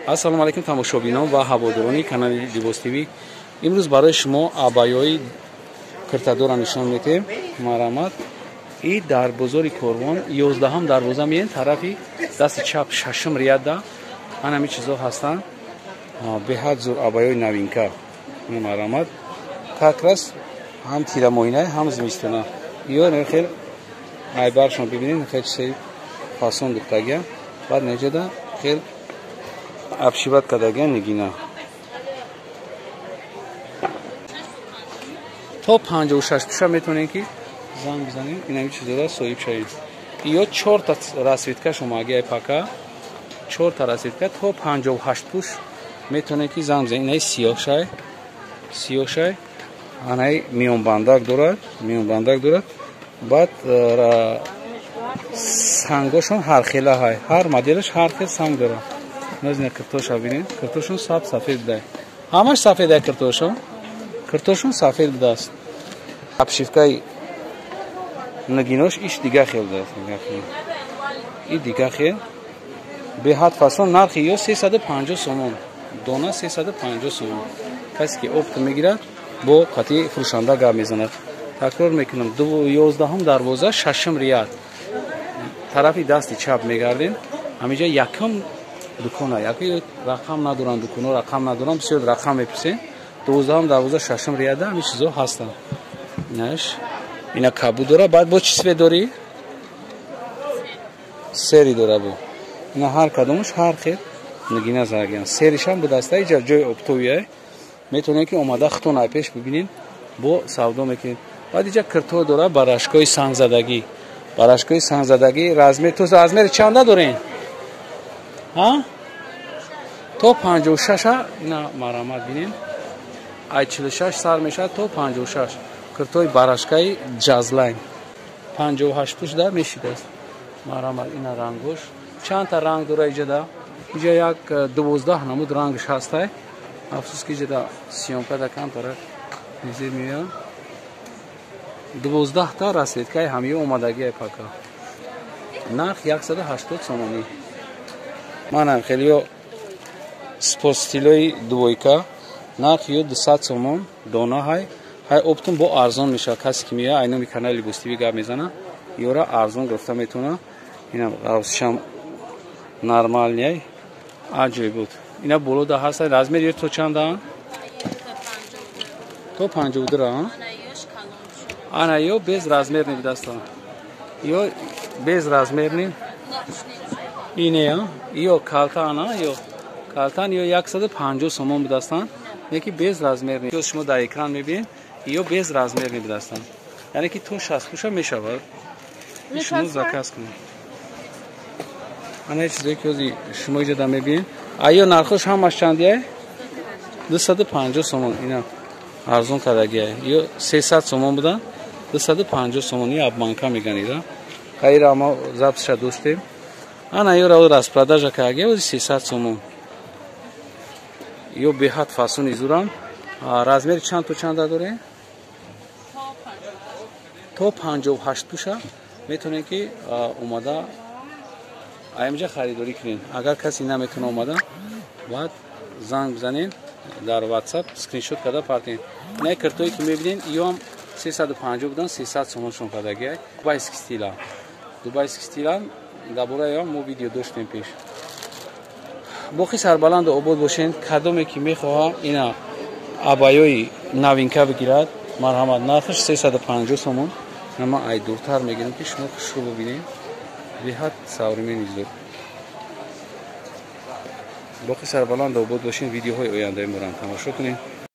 ассалому алайкум тамошобинон ва ҳаводорони канали Libos TV. имрӯз барои шумо абаёи киртадора нишон медиҳем. Марҳамат. И дар бозори Корвон 11-ам дарвоза меен тарафи дасти чап 6-м рияда ҳамин чизо ҳастанд. беҳад зур абаёи новинка. Марҳамат. как раз ҳам тирамоҳина ҳам зимистона. ё нехел айбаршон бибинед нехел чизе фасон духтагия баъд неҷада хел абшиват кадагия нигина. то 56 пуша метонем ки занг бизанем инами чизора соҳиб шавем. ё 4 та расветка шумо аги айпака 4 та расветка то 58 пуш метонем ки занг бизанем. инаи сиёҳшай анаи миёнбандак дорад, баъд сангошон ҳархела ҳай, ҳар моделаш ҳар хел санг дорад. назина киртоша бинед, киртошон сафед будай, ҳамаш сафед ай киртошон сафед будааст. абшивкаи нагинош иш дига хел будааст, и дига хел беҳад фасон. нархи ё 350 сомон, дона 350 сомон. касе ки опт мегирад бо қатъи фурӯшанда гап мезанад. такрор мекунам 11-ам дарвоза 6-м рият тарафи дасти чап мегардем. ҳаминҷа якам дукона, яки рақам надоранд, дуконо рақам надоранд, бисёр рақам мепурсен. 12-ам дарвоза 6-м рияда ҳамин чизо ҳастанд. наш ина кабу дора, баъд бо чӣ свет дорӣ? сери дора бо. ина ҳар кадомаш ҳар хел нигина зарагиан. серишам будааста иҷа ҷои обтовия метонем ки омада хитон айпеш бибинем бо савдо мекунем. баъд иҷа кирто дора барашкои сангзадагӣ. барашкои сангзадагӣ размер то размери чанда дорем? то 56 ина марҳамат бинем. ай 46 сар мешавад то 56. киртои барашкаи ҷазлайн 58 пуш дар мешидааст. марҳамат. ина рангош чандта ранг дора иҷада. иҷа як 12 намуд рангш ҳастай. афсус ки иҷада сиёмкада камтара низир меояд. 12 та расветкаи ҳамаи омадагии пака. нарх 180 сомонӣ. манам хеле ё спорт стилои двойка нарх ё 200 сомон дона ҳай оптум бо арзон мешавад. касе ки меояд айноми канали Libos TV гап мезана ёра арзон гирифта метавона. ина ғавсишам нормалняй аҷоиб буд. ина болода ҳастад. размер ё то чандаан? то 52 ана ё без размерни будааста. ё без размерни инея ё калтана ё калтан ё 150 сомон будаастанд. яки без размерни ё шумо дар экран мебинед ё без размерни будаастанд. яъне ки то 60 пуша мешавад. шумо заказ кунед. ана чизе ки ҳозир шумо иҷода мебинед. ё нархош ҳамаш чандия? 250 сомон. ина арзон кардагия ё 300 сомон буда 250 сомони обманка меганида. хайра ама запиша доштем. ана ёра распродажа кардагия 300 сомон. ё беҳад фасони зурам. размери чанд то чанда дорем? то 58 пуша метонем ки омада аимҷа харидорӣ кунем. агар касе наметона омада баъд занг бизанем дар WhatsApp скриншот карда партем. ина киртое ки мебинем ё ҳам 350 будан 300 сомоншон кардагия. дубайский стилан дабораи ё мо видео доштем пеш. боқи сарбаланду обод бошен. кадоме ки мехоҳа ина абаёи новинка бигирад марҳамат. нархаш 350 сомон. ама ай дуртар мегирем ки шумо хушро бибинед. беҳад савримени зур. боқи сарбаланду обод бошен. видеоҳои ояндаи морам тамошо кунед.